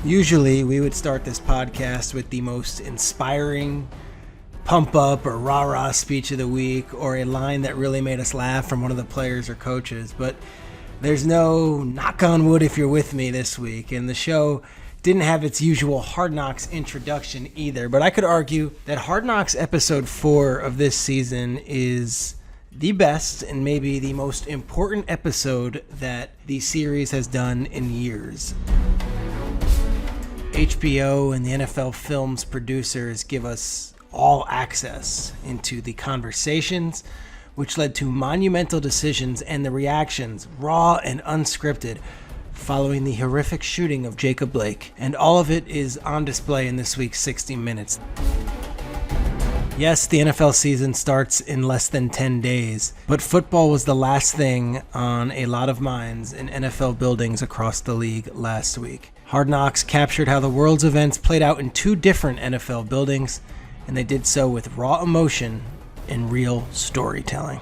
Usually, we would start this podcast with the most inspiring pump-up or rah-rah speech of the week, or a line that really made us laugh from one of the players or coaches. But there's no knock on wood if you're with me this week, and the show didn't have its usual Hard Knocks introduction either. But I could argue that Hard Knocks episode 4 of this season is the best and maybe the most important episode that the series has done in years. HBO and the NFL Films producers give us all access into the conversations, which led to monumental decisions and the reactions, raw and unscripted, following the horrific shooting of Jacob Blake. And all of it is on display in this week's 60 Minutes. Yes, the NFL season starts in less than 10 days, but football was the last thing on a lot of minds in NFL buildings across the league last week. Hard Knocks captured how the world's events played out in 2 different NFL buildings, and they did so with raw emotion and real storytelling.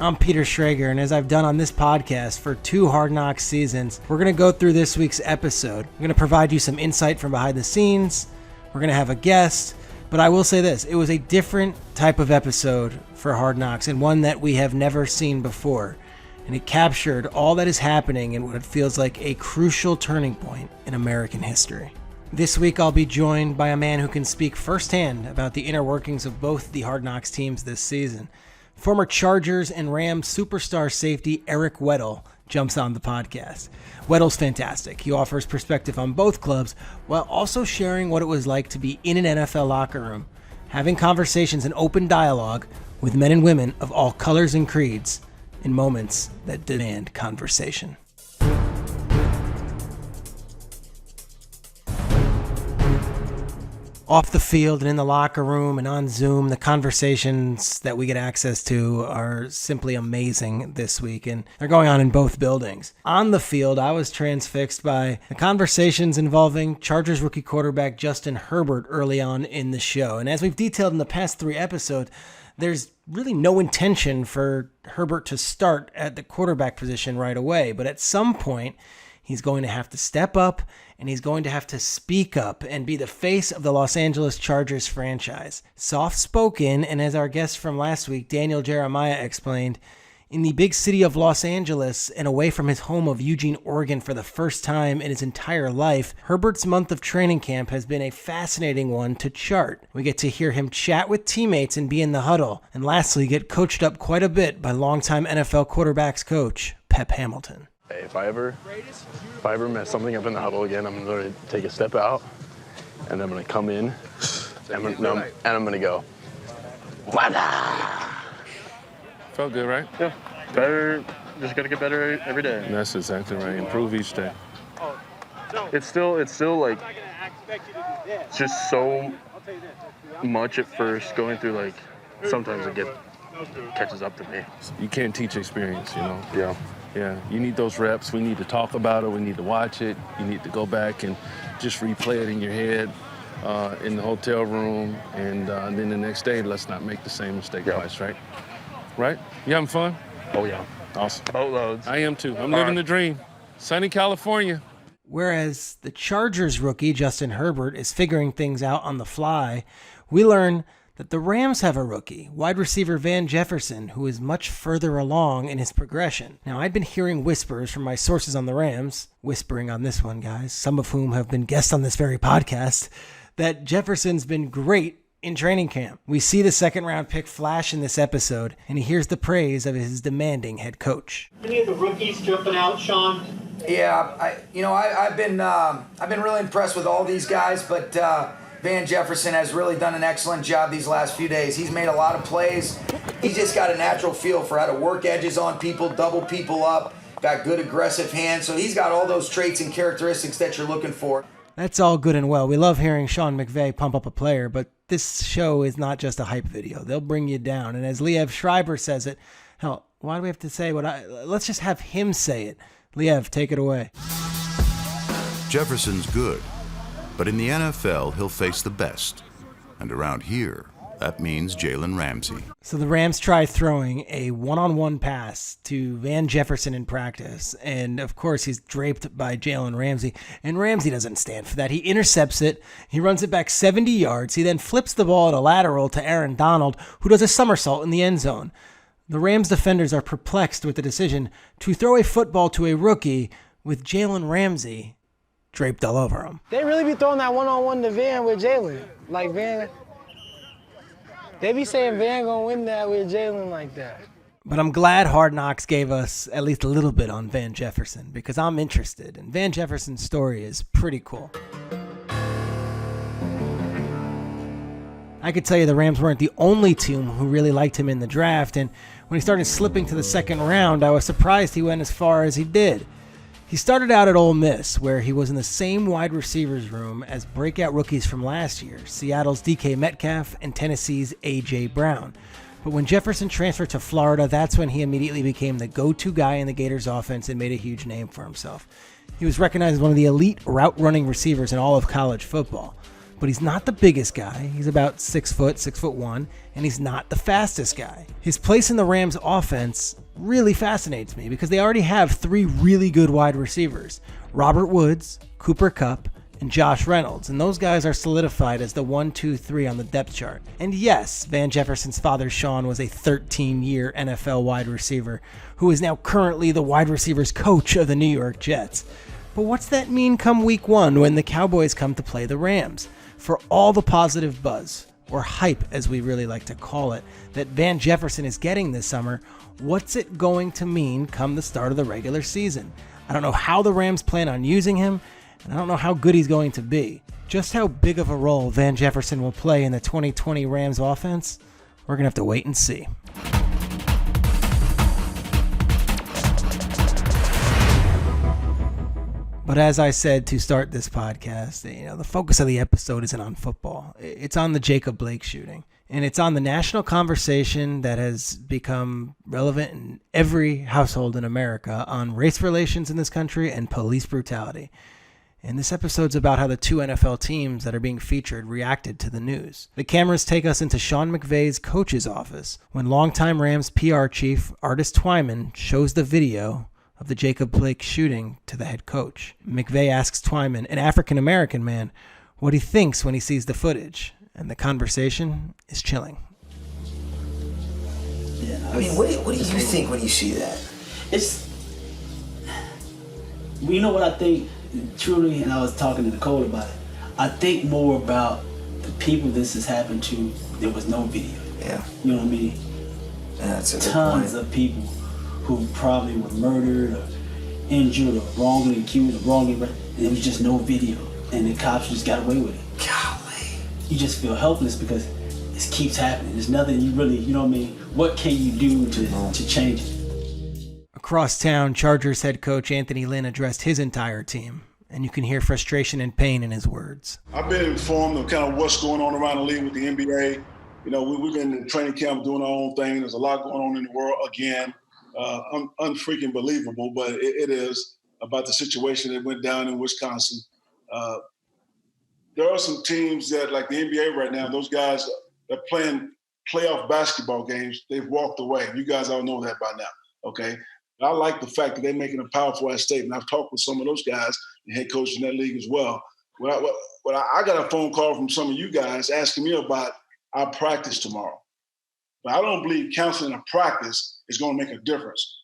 I'm Peter Schrager, and as I've done on this podcast for 2 Hard Knocks seasons, we're going to go through this week's episode. I'm going to provide you some insight from behind the scenes. We're going to have a guest, but I will say this, it was a different type of episode for Hard Knocks, and one that we have never seen before. And it captured all that is happening in what feels like a crucial turning point in American history. This week I'll be joined by a man who can speak firsthand about the inner workings of both the Hard Knocks teams this season. Former Chargers and Rams superstar safety Eric Weddle jumps on the podcast. Weddle's fantastic. He offers perspective on both clubs while also sharing what it was like to be in an NFL locker room, having conversations and open dialogue with men and women of all colors and creeds in moments that demand conversation. Off the field and in the locker room and on Zoom, the conversations that we get access to are simply amazing this week, and they're going on in both buildings. On the field, I was transfixed by the conversations involving Chargers rookie quarterback Justin Herbert early on in the show. And as we've detailed in the past 3 episodes, there's really no intention for Herbert to start at the quarterback position right away, but at some point, he's going to have to step up and he's going to have to speak up and be the face of the Los Angeles Chargers franchise. Soft-spoken, and as our guest from last week, Daniel Jeremiah, explained, in the big city of Los Angeles and away from his home of Eugene, Oregon for the first time in his entire life, Herbert's month of training camp has been a fascinating one to chart. We get to hear him chat with teammates and be in the huddle, and lastly, get coached up quite a bit by longtime NFL quarterbacks coach Pep Hamilton. If I ever mess something up in the huddle again, I'm going to take a step out, and I'm going to come in, and I'm going to go, Wada! Felt good, right? Yeah, better. Just got to get better every day. That's exactly right. Improve each day. It's still like, it's just so much at first going through, like, sometimes it catches up to me. You can't teach experience, you know? Yeah. Yeah, you need those reps. We need to talk about it. We need to watch it. You need to go back and just replay it in your head in the hotel room. And then the next day, let's not make the same mistake twice, right? Right? You having fun? Oh, yeah. Awesome. Boatloads. I am too. I'm living the dream. Sunny California. Whereas the Chargers rookie, Justin Herbert, is figuring things out on the fly, we learn that the Rams have a rookie, wide receiver Van Jefferson, who is much further along in his progression. Now, I'd been hearing whispers from my sources on the Rams, whispering on this one, guys, some of whom have been guests on this very podcast, that Jefferson's been great in training camp. We see the second-round pick flash in this episode, and he hears the praise of his demanding head coach. Any of the rookies jumping out, Sean? Yeah, I've been really impressed with all these guys, but Van Jefferson has really done an excellent job these last few days. He's made a lot of plays. He's just got a natural feel for how to work edges on people, double people up, got good aggressive hands. So he's got all those traits and characteristics that you're looking for. That's all good and well. We love hearing Sean McVay pump up a player, but this show is not just a hype video. They'll bring you down. And as Liev Schreiber says it, hell, why do we have to say let's just have him say it. Liev, take it away. Jefferson's good, but in the NFL, he'll face the best. And around here, that means Jalen Ramsey. So the Rams try throwing a one-on-one pass to Van Jefferson in practice. And, of course, he's draped by Jalen Ramsey. And Ramsey doesn't stand for that. He intercepts it. He runs it back 70 yards. He then flips the ball at a lateral to Aaron Donald, who does a somersault in the end zone. The Rams defenders are perplexed with the decision to throw a football to a rookie with Jalen Ramsey draped all over him. They really be throwing that one-on-one to Van with Jalen. Like Van, they be saying Van gonna win that with Jalen like that. But I'm glad Hard Knocks gave us at least a little bit on Van Jefferson because I'm interested. And Van Jefferson's story is pretty cool. I could tell you the Rams weren't the only team who really liked him in the draft. And when he started slipping to the second round, I was surprised he went as far as he did. He started out at Ole Miss, where he was in the same wide receivers room as breakout rookies from last year, Seattle's DK Metcalf and Tennessee's A.J. Brown. But when Jefferson transferred to Florida, that's when he immediately became the go-to guy in the Gators offense and made a huge name for himself. He was recognized as one of the elite route-running receivers in all of college football. But he's not the biggest guy. He's about 6 foot, 6'1", and he's not the fastest guy. His place in the Rams offense really fascinates me because they already have 3 really good wide receivers: Robert Woods, Cooper Kupp, and Josh Reynolds, and those guys are solidified as the 1, 2, 3 on the depth chart. And yes, Van Jefferson's father, Sean, was a 13-year NFL wide receiver who is now currently the wide receivers coach of the New York Jets. But what's that mean come week 1 when the Cowboys come to play the Rams? For all the positive buzz, or hype as we really like to call it, that Van Jefferson is getting this summer, what's it going to mean come the start of the regular season? I don't know how the Rams plan on using him, and I don't know how good he's going to be. Just how big of a role Van Jefferson will play in the 2020 Rams offense, we're going to have to wait and see. But as I said to start this podcast, the focus of the episode isn't on football. It's on the Jacob Blake shooting. And it's on the national conversation that has become relevant in every household in America on race relations in this country and police brutality. And this episode's about how the 2 NFL teams that are being featured reacted to the news. The cameras take us into Sean McVay's coach's office when longtime Rams PR chief Artis Twyman shows the video of the Jacob Blake shooting to the head coach. McVay asks Twyman, an African-American man, what he thinks when he sees the footage. And the conversation is chilling. Yeah, I mean, what do you think when you see that? You know what I think, truly, and I was talking to Nicole about it, I think more about the people this has happened to. There was no video. Yeah. You know what I mean? Yeah, that's a good Tons point. of people who probably were murdered or injured or wrongly accused or wrongly arrested, and there was just no video, and the cops just got away with it. Golly. You just feel helpless because it keeps happening. There's nothing you really, you know what I mean? What can you do to change it? Across town, Chargers head coach Anthony Lynn addressed his entire team, and you can hear frustration and pain in his words. I've been informed of kind of what's going on around the league with the NBA. We've been in training camp doing our own thing. There's a lot going on in the world again. Unfreaking believable, but it is about the situation that went down in Wisconsin. There are some teams that, like the NBA right now, those guys that are playing playoff basketball games, they've walked away. You guys all know that by now, okay? I like the fact that they're making a powerful ass statement. I've talked with some of those guys, the head coach in that league as well. I got a phone call from some of you guys asking me about our practice tomorrow. But I don't believe counseling a practice is going to make a difference.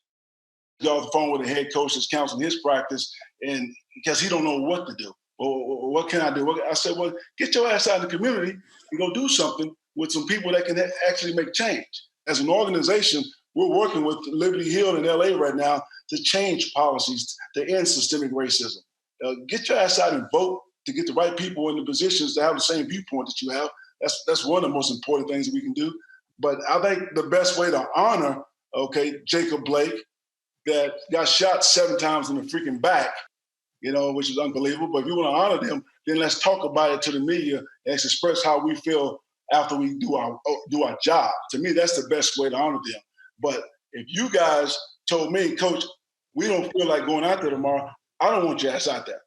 Got off the phone with the head coach that's counseling his practice, and because he don't know what to do. Well, what can I do? I said, well, get your ass out in the community and go do something with some people that can actually make change. As an organization, we're working with Liberty Hill in LA right now to change policies to end systemic racism. Get your ass out and vote to get the right people in the positions to have the same viewpoint that you have. That's one of the most important things that we can do. But I think the best way to honor, Jacob Blake, that got shot 7 times in the freaking back, which is unbelievable. But if you want to honor them, then let's talk about it to the media and express how we feel after we do our job. To me, that's the best way to honor them. But if you guys told me, Coach, we don't feel like going out there tomorrow, I don't want your ass out there.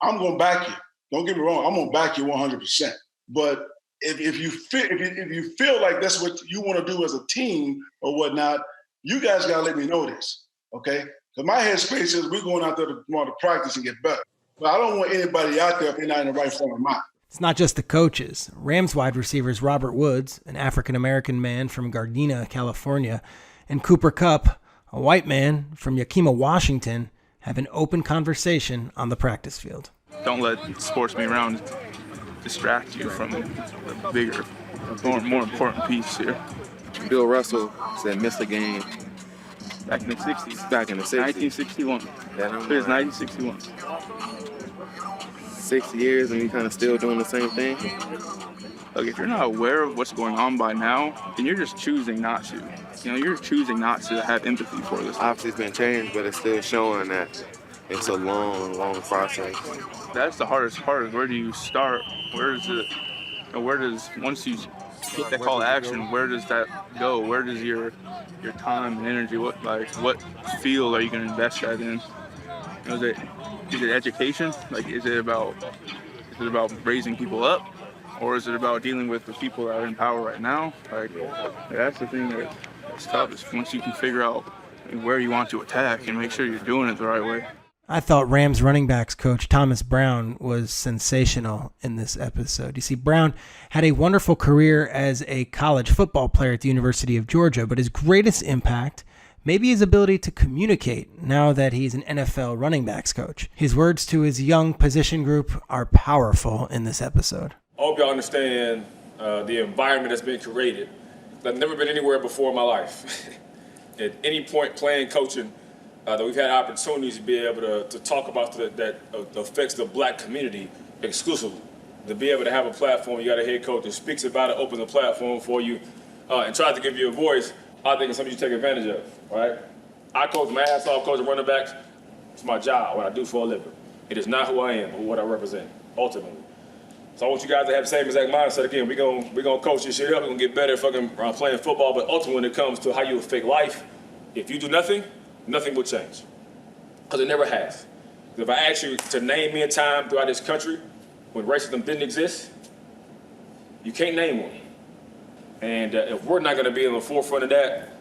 I'm going to back you. Don't get me wrong. I'm going to back you 100%. But if you feel like that's what you want to do as a team or whatnot, you guys got to let me know this, okay? Because my headspace is we're going out there tomorrow to practice and get better. But I don't want anybody out there if they're not in the right frame of mind. It's not just the coaches. Rams wide receivers Robert Woods, an African-American man from Gardena, California, and Cooper Kupp, a white man from Yakima, Washington, have an open conversation on the practice field. Don't let sports be around distract you from the bigger, more important piece here. Bill Russell said miss a game. Back in the 60s. Back in the 60s. 1961. Here's 1961. 60 years and we kind of still doing the same thing. Look, if you're not aware of what's going on by now, then you're just choosing not to. You're choosing not to have empathy for this. Obviously it's been changed, but it's still showing that it's a long process. That's the hardest part, is where do you start? Once you get that call to action, where does that go? Where does your time and energy, what field are you going to invest that in? Is it education? Is it about raising people up? Or is it about dealing with the people that are in power right now? That's the thing that's tough, is once you can figure out where you want to attack and make sure you're doing it the right way. I thought Rams running backs coach Thomas Brown was sensational in this episode. You see, Brown had a wonderful career as a college football player at the University of Georgia, but his greatest impact may be his ability to communicate now that he's an NFL running backs coach. His words to his young position group are powerful in this episode. I hope y'all understand the environment that's been created. I've never been anywhere before in my life. At any point playing, coaching, that we've had opportunities to be able to talk about that affects the black community exclusively. To be able to have a platform, you got a head coach that speaks about it, opens a platform for you, and tries to give you a voice. I think it's something you take advantage of, right? I coach my ass off coaching running backs. It's my job, what I do for a living. It is not who I am or what I represent, ultimately. So I want you guys to have the same exact mindset. Again, we're gonna coach this shit up. We're gonna get better fucking playing football. But ultimately, when it comes to how you affect life, if you do nothing, nothing will change. Because it never has. If I ask you to name me a time throughout this country when racism didn't exist, you can't name one. And if we're not gonna be in the forefront of that,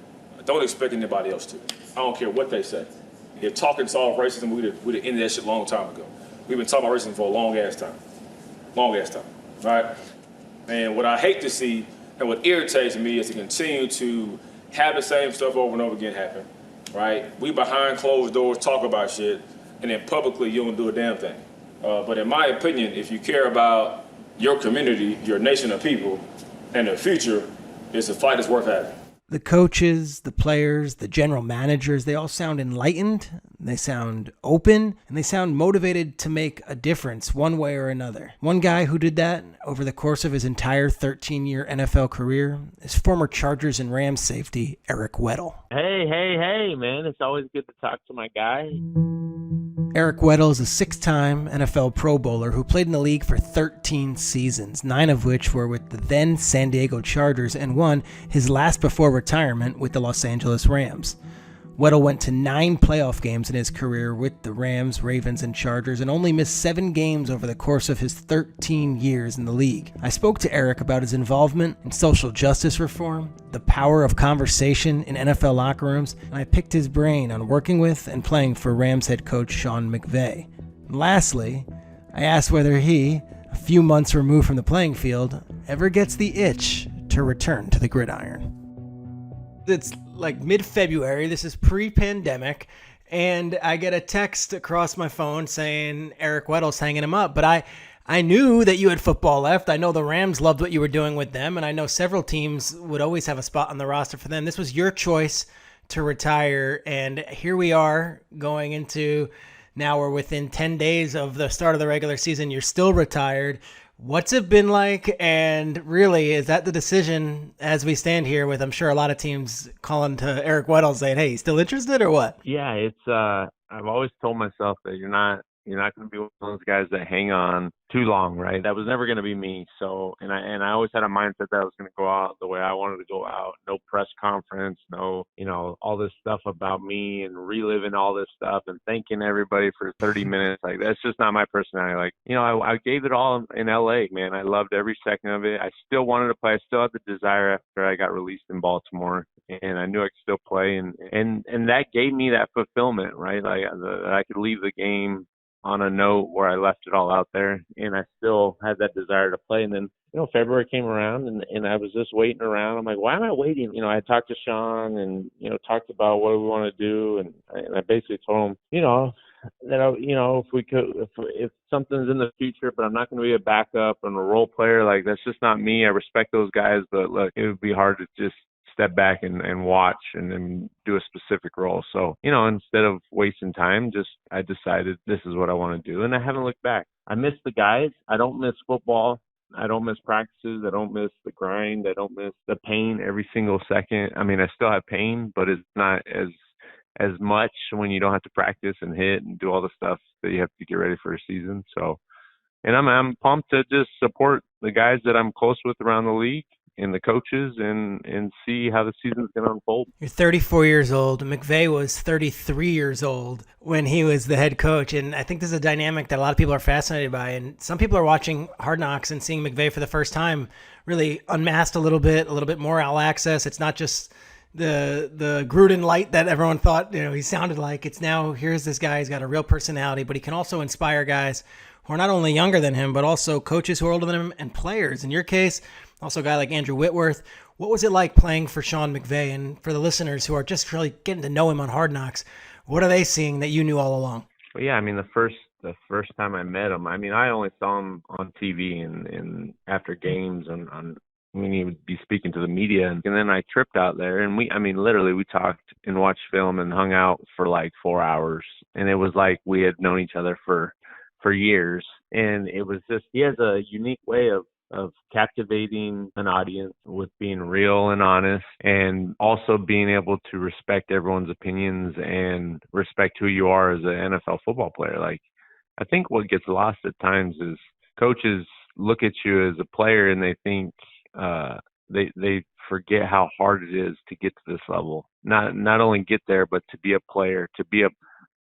don't expect anybody else to. I don't care what they say. If talking solved racism, we'd have ended that shit a long time ago. We've been talking about racism for a long ass time, right? And what I hate to see and what irritates me is to continue to have the same stuff over and over again happen, right? We behind closed doors talk about shit, and then publicly you don't do a damn thing. But in my opinion, if you care about your community, your nation of people, and the future, it's a fight that's worth having. The coaches, the players, the general managers, they all sound enlightened, they sound open, and they sound motivated to make a difference one way or another. One guy who did that over the course of his entire 13-year NFL career is former Chargers and Rams safety Eric Weddle. Hey, man. It's always good to talk to my guy. Eric Weddle is a 6-time NFL Pro Bowler who played in the league for 13 seasons, 9 of which were with the then San Diego Chargers and 1, his last before retirement, with the Los Angeles Rams. Weddle went to 9 playoff games in his career with the Rams, Ravens, and Chargers, and only missed 7 games over the course of his 13 years in the league. I spoke to Eric about his involvement in social justice reform, the power of conversation in NFL locker rooms, and I picked his brain on working with and playing for Rams head coach Sean McVay. And lastly, I asked whether he, a few months removed from the playing field, ever gets the itch to return to the gridiron. It's like mid-February, this is pre-pandemic, and I get a text across my phone saying Eric Weddle's hanging him up. But I knew that you had football left. I know the Rams loved what you were doing with them, and I know several teams would always have a spot on the roster for them. This was your choice to retire, and here we are going into, now we're within 10 days of the start of the regular season. You're still retired. What's it been like? And really, is that the decision as we stand here with, I'm sure, a lot of teams calling to Eric Weddle saying, hey, still interested or what? Yeah, it's I've always told myself that you're not You're not going to be one of those guys that hang on too long, right? That was never going to be me. So, and I always had a mindset that I was going to go out the way I wanted to go out. No press conference, no, all this stuff about me and reliving all this stuff and thanking everybody for 30 minutes. Like, that's just not my personality. Like, I gave it all in LA, man. I loved every second of it. I still wanted to play. I still had the desire after I got released in Baltimore, and I knew I could still play. And that gave me that fulfillment, right? Like, that I could leave the game on a note where I left it all out there, and I still had that desire to play. And then, February came around, and I was just waiting around. I'm like, why am I waiting? I talked to Sean and, talked about what we want to do. And I basically told him, that, if we could, if something's in the future, but I'm not going to be a backup and a role player, like, that's just not me. I respect those guys, but look, it would be hard to just step back and watch and then do a specific role. So, instead of wasting time, I decided this is what I want to do. And I haven't looked back. I miss the guys. I don't miss football. I don't miss practices. I don't miss the grind. I don't miss the pain every single second. I mean, I still have pain, but it's not as much when you don't have to practice and hit and do all the stuff that you have to get ready for a season. So, and I'm pumped to just support the guys that I'm close with around the league and the coaches and see how the season's going to unfold. You're 34 years old. McVay was 33 years old when he was the head coach. And I think this is a dynamic that a lot of people are fascinated by. And some people are watching Hard Knocks and seeing McVay for the first time really unmasked a little bit more all access. It's not just the Gruden light that everyone thought, he sounded like. It's now, here's this guy, he's got a real personality, but he can also inspire guys who are not only younger than him, but also coaches who are older than him and players. In your case, also a guy like Andrew Whitworth. What was it like playing for Sean McVay? And for the listeners who are just really getting to know him on Hard Knocks, what are they seeing that you knew all along? Well, yeah, I mean, the first time I met him, I mean, I only saw him on TV and after games on when he would be speaking to the media. And then I tripped out there and we talked and watched film and hung out for like 4 hours. And it was like we had known each other for years. And it was just, he has a unique way of captivating an audience with being real and honest, and also being able to respect everyone's opinions and respect who you are as an NFL football player. Like, I think what gets lost at times is coaches look at you as a player and they think they forget how hard it is to get to this level. Not only get there, but to be a player, to be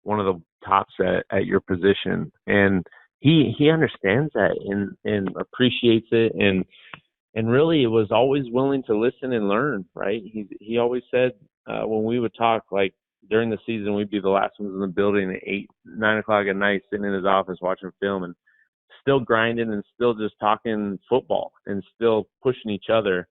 one of the tops at your position. And he understands that and appreciates it, and really was always willing to listen and learn, right? He always said when we would talk, like during the season, we'd be the last ones in the building at 8, 9 o'clock at night, sitting in his office watching film and still grinding and still just talking football and still pushing each other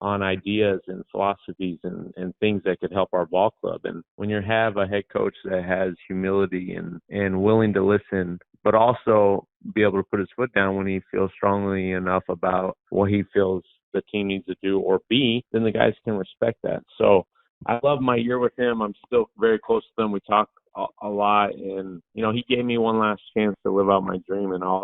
on ideas and philosophies and things that could help our ball club. And when you have a head coach that has humility and willing to listen, but also be able to put his foot down when he feels strongly enough about what he feels the team needs to do or be, then the guys can respect that. So I love my year with him. I'm still very close to him. We talk a lot, and he gave me one last chance to live out my dream, and I'll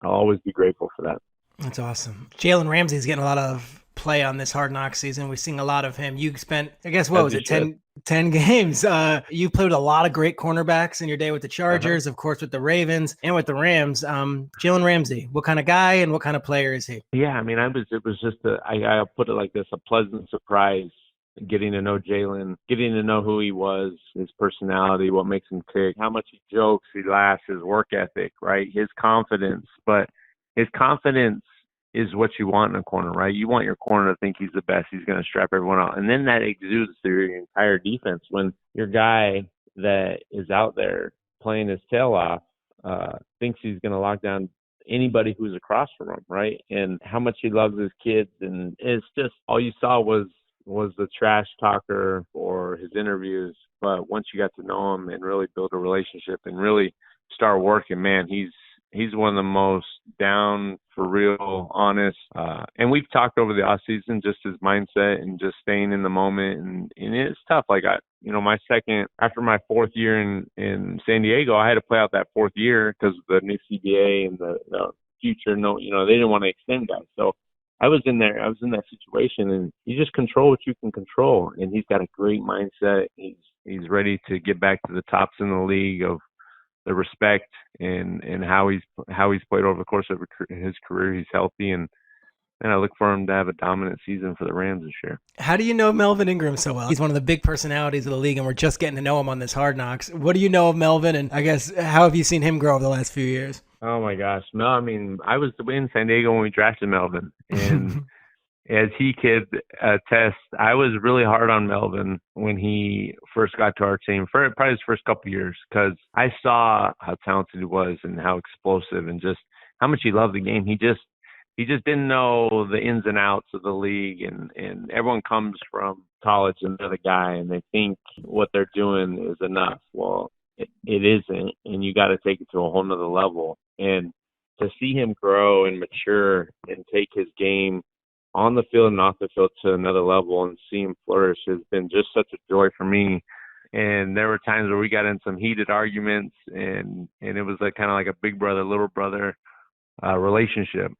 always be grateful for that. That's awesome. Jalen Ramsey's getting a lot of play on this Hard Knocks season. We're seeing a lot of him. You spent, I guess, what was it, 10 games? You played with a lot of great cornerbacks in your day with the Chargers, of course, with the Ravens and with the Rams. Jalen Ramsey, what kind of guy and what kind of player is he? Yeah, I mean, it was just I put it like this, a pleasant surprise getting to know Jalen, getting to know who he was, his personality, what makes him tick, how much he jokes, he laughs, his work ethic, right? His confidence. But his confidence is what you want in a corner, right? You want your corner to think he's the best. He's going to strap everyone out. And then that exudes through your entire defense when your guy that is out there playing his tail off thinks he's going to lock down anybody who's across from him, right? And how much he loves his kids. And it's just all you saw was the trash talker for his interviews. But once you got to know him and really build a relationship and really start working, man, he's one of the most down, for real, honest. And we've talked over the off season, just his mindset and just staying in the moment. And it's tough. Like after my fourth year in San Diego, I had to play out that fourth year because of the new CBA and the future. They didn't want to extend guys. So I was in that situation, and you just control what you can control. And he's got a great mindset. He's ready to get back to the tops in the league of the respect and how he's played over the course of his career. He's healthy, and I look for him to have a dominant season for the Rams this year. How do you know Melvin Ingram so well? He's one of the big personalities of the league, and we're just getting to know him on this Hard Knocks. What do you know of Melvin, and I guess how have you seen him grow over the last few years? Oh my gosh, Mel! I mean, I was in San Diego when we drafted Melvin, and as he could attest, I was really hard on Melvin when he first got to our team for probably his first couple of years, because I saw how talented he was and how explosive and just how much he loved the game. He just didn't know the ins and outs of the league, and everyone comes from college and they're the guy and they think what they're doing is enough. Well, it isn't, and you got to take it to a whole nother level. And to see him grow and mature and take his game on the field and off the field to another level and see him flourish has been just such a joy for me. And there were times where we got in some heated arguments, and it was like kind of like a big brother, little brother relationship.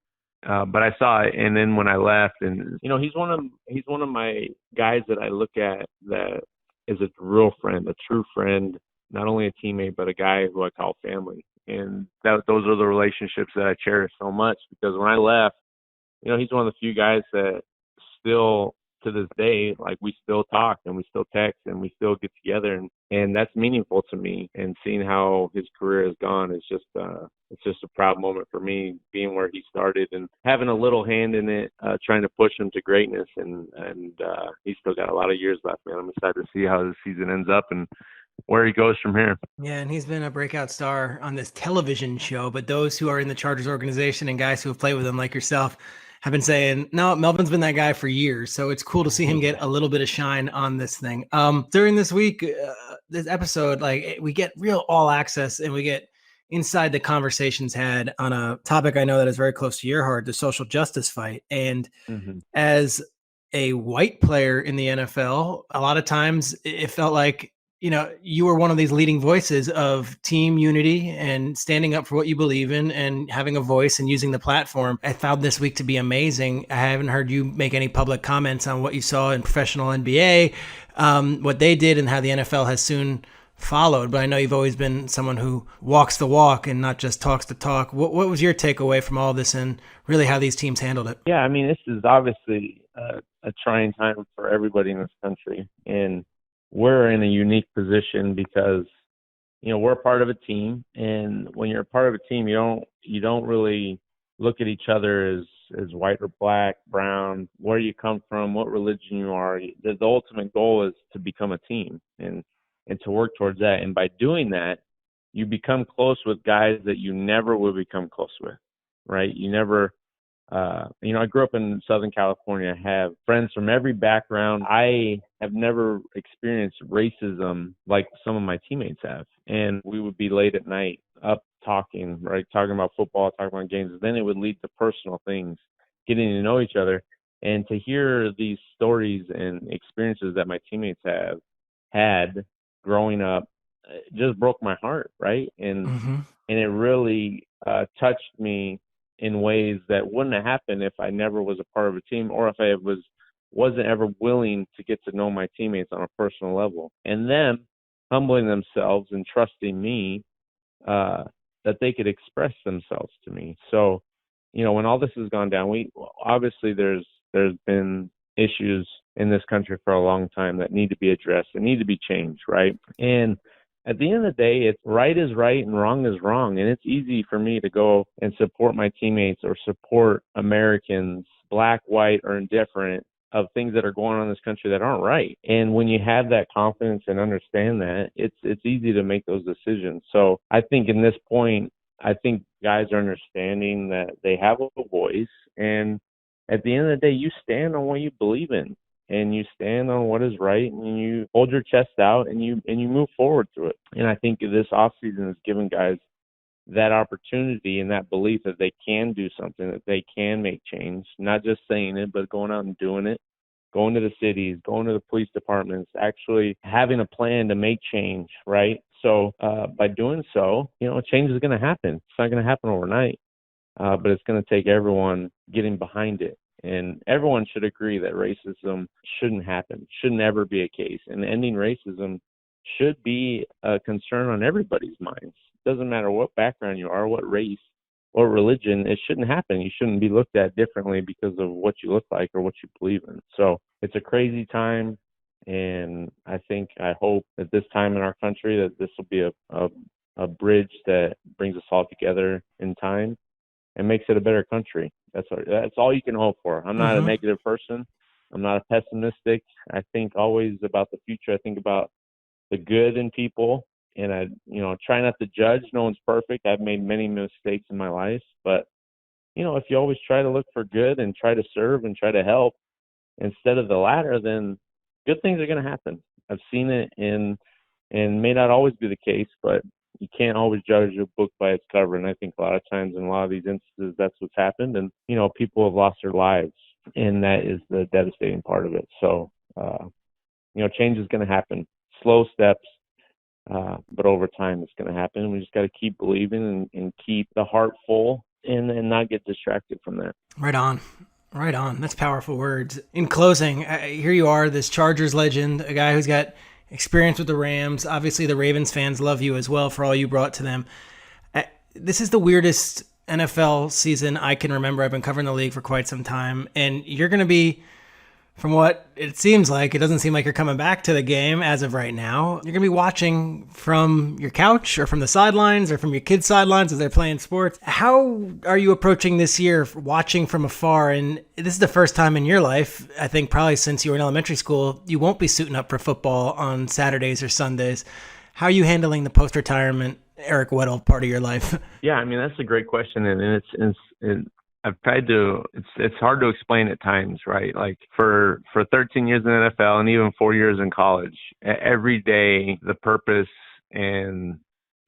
But I saw it, and then when I left, and he's one of my guys that I look at that is a real friend, a true friend, not only a teammate but a guy who I call family. And those are the relationships that I cherish so much, because when I left, he's one of the few guys that still to this day, like, we still talk and we still text and we still get together, and that's meaningful to me. And seeing how his career has gone is just it's just a proud moment for me, being where he started and having a little hand in it, trying to push him to greatness. And he's still got a lot of years left, man. I'm excited to see how the season ends up and where he goes from here. Yeah, and he's been a breakout star on this television show, but those who are in the Chargers organization and guys who have played with him like yourself have been saying, no, Melvin's been that guy for years. So it's cool to see him get a little bit of shine on this thing. During this week, this episode, like, we get real all access and we get inside the conversations had on a topic I know that is very close to your heart, the social justice fight. And as a white player in the NFL, a lot of times it felt like, you were one of these leading voices of team unity and standing up for what you believe in and having a voice and using the platform. I found this week to be amazing. I haven't heard you make any public comments on what you saw in professional NBA, what they did and how the NFL has soon followed. But I know you've always been someone who walks the walk and not just talks the talk. What was your takeaway from all this and really how these teams handled it? Yeah, I mean, this is obviously a trying time for everybody in this country. And we're in a unique position because, we're part of a team, and when you're a part of a team, you don't really look at each other as white or black, brown, where you come from, what religion you are. The ultimate goal is to become a team and to work towards that. And by doing that, you become close with guys that you never would become close with, right? You never. I grew up in Southern California. I have friends from every background. I have never experienced racism like some of my teammates have. And we would be late at night up talking, right? Talking about football, talking about games. And then it would lead to personal things, getting to know each other. And to hear these stories and experiences that my teammates have had growing up, it just broke my heart, right? And it really touched me in ways that wouldn't have happened if I never was a part of a team, or if I wasn't ever willing to get to know my teammates on a personal level, and them humbling themselves and trusting me that they could express themselves to me. So, when all this has gone down, obviously there's been issues in this country for a long time that need to be addressed and need to be changed, right? And at the end of the day, it's right is right and wrong is wrong. And it's easy for me to go and support my teammates or support Americans, black, white, or indifferent, of things that are going on in this country that aren't right. And when you have that confidence and understand that, it's easy to make those decisions. So I think in this point, I think guys are understanding that they have a voice. And at the end of the day, you stand on what you believe in. And you stand on what is right, and you hold your chest out, and you move forward through it. And I think this offseason has given guys that opportunity and that belief that they can do something, that they can make change, not just saying it, but going out and doing it, going to the cities, going to the police departments, actually having a plan to make change, right? So by doing so, change is going to happen. It's not going to happen overnight, but it's going to take everyone getting behind it. And everyone should agree that racism shouldn't happen, should never be a case. And ending racism should be a concern on everybody's minds. doesn't matter what background you are, what race or religion, it shouldn't happen. You shouldn't be looked at differently because of what you look like or what you believe in. So it's a crazy time. And I hope that this time in our country, that this will be a bridge that brings us all together in time and makes it a better country. That's all you can hope for. I'm not a negative person. I'm not a pessimistic. I think always about the future. I think about the good in people, and I try not to judge. No one's perfect. I've made many mistakes in my life, but if you always try to look for good and try to serve and try to help instead of the latter, then good things are going to happen. I've seen it and may not always be the case, but you can't always judge a book by its cover. And I think a lot of times in a lot of these instances, that's what's happened. And, people have lost their lives, and that is the devastating part of it. So, change is going to happen. Slow steps, but over time it's going to happen. We just got to keep believing and keep the heart full and not get distracted from that. Right on. Right on. That's powerful words. In closing, here you are, this Chargers legend, a guy who's got experience with the Rams. Obviously, the Ravens fans love you as well for all you brought to them. This is the weirdest NFL season I can remember. I've been covering the league for quite some time, and you're going to be, from what it seems like, it doesn't seem like you're coming back to the game as of right now. You're going to be watching from your couch or from the sidelines or from your kids' sidelines as they're playing sports. How are you approaching this year watching from afar? And this is the first time in your life, I think probably since you were in elementary school, you won't be suiting up for football on Saturdays or Sundays. How are you handling the post-retirement Eric Weddle part of your life? Yeah, I mean, that's a great question. And I've tried to, it's hard to explain at times, right? Like for 13 years in the NFL and even 4 years in college, every day the purpose and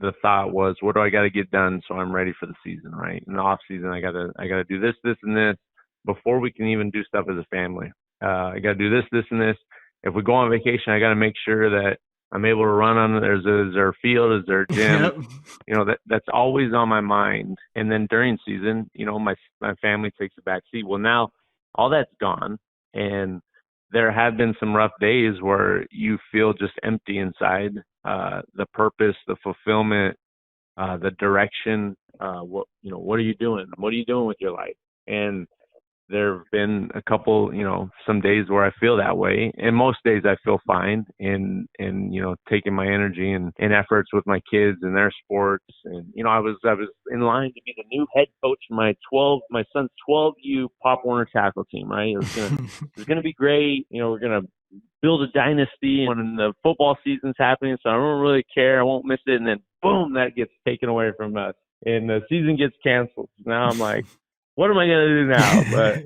the thought was, what do I got to get done so I'm ready for the season, right? In the off season, I got to do this, and this before we can even do stuff as a family. I got to do this, and this. If we go on vacation, I got to make sure that I'm able to run on. Is there a field? Is there a gym? Yep. That's always on my mind. And then during season, my family takes a back seat. Well, now all that's gone, and there have been some rough days where you feel just empty inside. The purpose, the fulfillment, the direction. What are you doing? What are you doing with your life? And there have been a couple, some days where I feel that way, and most days I feel fine and taking my energy and efforts with my kids and their sports. And, I was in line to be the new head coach of my son's 12U Pop Warner tackle team, right? It was going to be great. We're going to build a dynasty when the football season's happening. So I don't really care. I won't miss it. And then boom, that gets taken away from us and the season gets canceled. Now I'm like, what am I going to do now? But,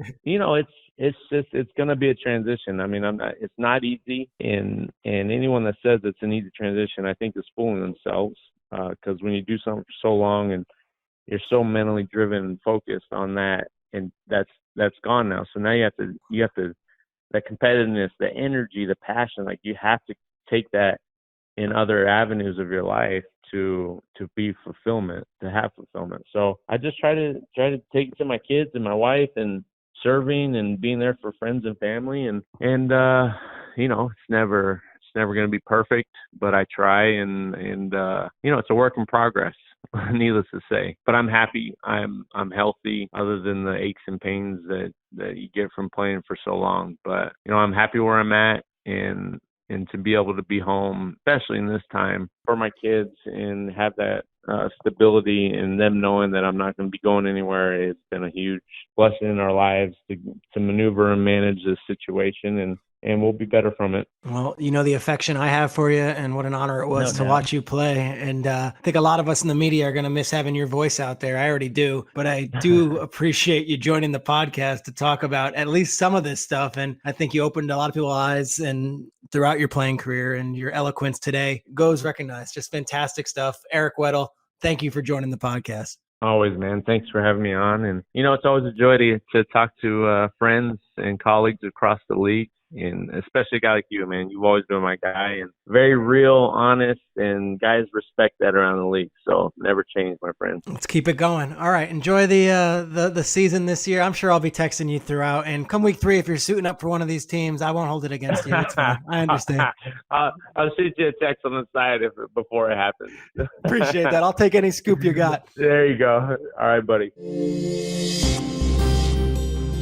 it's going to be a transition. I mean, it's not easy. And anyone that says it's an easy transition, I think is fooling themselves. Because when you do something for so long and you're so mentally driven and focused on that, and that's gone now. So now you have to, that competitiveness, the energy, the passion, like you have to take that in other avenues of your life to have fulfillment. So I just try to take it to my kids and my wife and serving and being there for friends and family. And it's never going to be perfect, but I try and it's a work in progress, needless to say, but I'm happy. I'm healthy other than the aches and pains that you get from playing for so long, but I'm happy where I'm at and to be able to be home, especially in this time, for my kids and have that stability and them knowing that I'm not going to be going anywhere. It's been a huge blessing in our lives to maneuver and manage this situation, and we'll be better from it. Well, the affection I have for you and what an honor it was to watch you play. And I think a lot of us in the media are going to miss having your voice out there. I already do, but I do appreciate you joining the podcast to talk about at least some of this stuff. And I think you opened a lot of people's eyes and throughout your playing career, and your eloquence today goes recognized. Just fantastic stuff. Eric Weddle, thank you for joining the podcast. Always, man. Thanks for having me on. And, it's always a joy to talk to friends and colleagues across the league. And especially a guy like you, man. You've always been my guy, and very real, honest, and guys respect that around the league. So never change, my friend. Let's keep it going. All right, enjoy the season this year. I'm sure I'll be texting you throughout. And come week 3, if you're suiting up for one of these teams, I won't hold it against you. It's fine. I understand. I'll shoot you a text on the side before it happens. Appreciate that. I'll take any scoop you got. There you go. All right, buddy.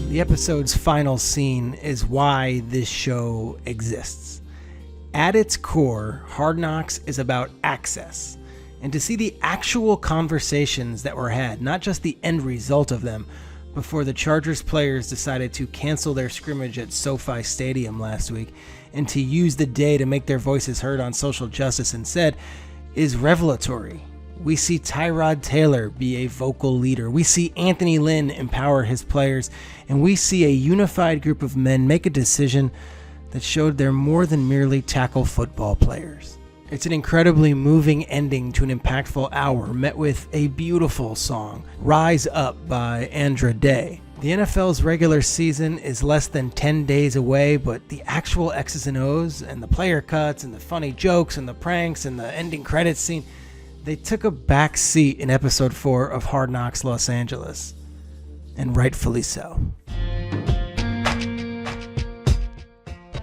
The episode's final scene is why this show exists. At its core, Hard Knocks is about access, and to see the actual conversations that were had, not just the end result of them, before the Chargers players decided to cancel their scrimmage at SoFi Stadium last week and to use the day to make their voices heard on social justice instead, is revelatory. We see Tyrod Taylor be a vocal leader. We see Anthony Lynn empower his players. And we see a unified group of men make a decision that showed they're more than merely tackle football players. It's an incredibly moving ending to an impactful hour, met with a beautiful song, Rise Up by Andra Day. The NFL's regular season is less than 10 days away, but the actual X's and O's and the player cuts and the funny jokes and the pranks and the ending credits scene, they took a back seat in episode 4 of Hard Knocks Los Angeles, and rightfully so.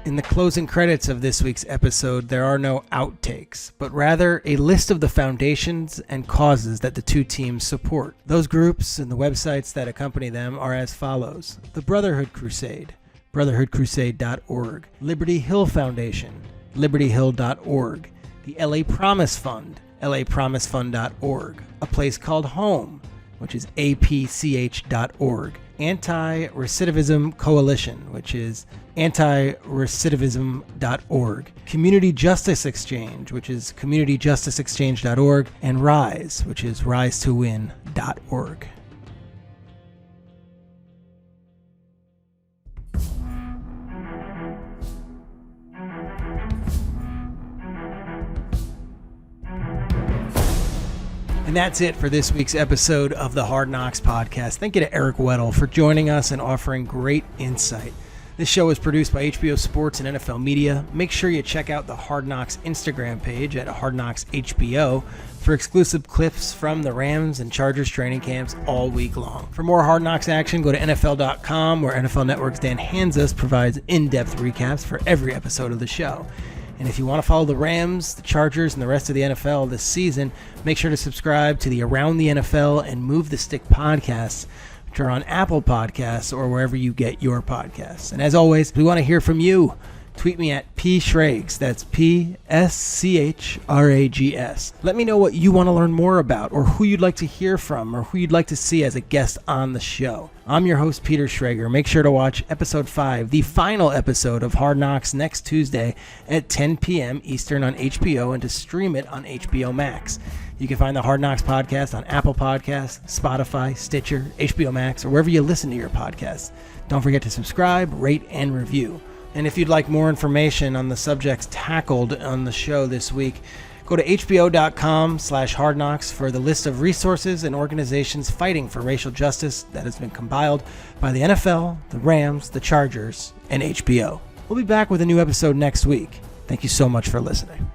In the closing credits of this week's episode, there are no outtakes, but rather a list of the foundations and causes that the two teams support. Those groups and the websites that accompany them are as follows: the Brotherhood Crusade, brotherhoodcrusade.org; Liberty Hill Foundation, libertyhill.org; the LA Promise Fund, lapromisefund.org; A Place Called Home, which is apch.org; Anti-Recidivism Coalition, which is antirecidivism.org; Community Justice Exchange, which is communityjusticeexchange.org; and RISE, which is risetowin.org. And that's it for this week's episode of the Hard Knocks podcast. Thank you to Eric Weddle for joining us and offering great insight. This show is produced by HBO Sports and NFL Media. Make sure you check out the Hard Knocks Instagram page at Hard Knocks HBO for exclusive clips from the Rams and Chargers training camps all week long. For more Hard Knocks action, go to NFL.com, where NFL Network's Dan Hanzus provides in-depth recaps for every episode of the show. And if you want to follow the Rams, the Chargers, and the rest of the NFL this season, make sure to subscribe to the Around the NFL and Move the Stick podcasts, which are on Apple Podcasts or wherever you get your podcasts. And as always, we want to hear from you. Tweet me at pschrags, that's PSCHRAGS. Let me know what you want to learn more about, or who you'd like to hear from, or who you'd like to see as a guest on the show. I'm your host, Peter Schrager. Make sure to watch episode 5, the final episode of Hard Knocks, next Tuesday at 10 p.m. Eastern on HBO, and to stream it on HBO Max. You can find the Hard Knocks podcast on Apple Podcasts, Spotify, Stitcher, HBO Max, or wherever you listen to your podcasts. Don't forget to subscribe, rate, and review. And if you'd like more information on the subjects tackled on the show this week, go to hbo.com/hardknocks for the list of resources and organizations fighting for racial justice that has been compiled by the NFL, the Rams, the Chargers, and HBO. We'll be back with a new episode next week. Thank you so much for listening.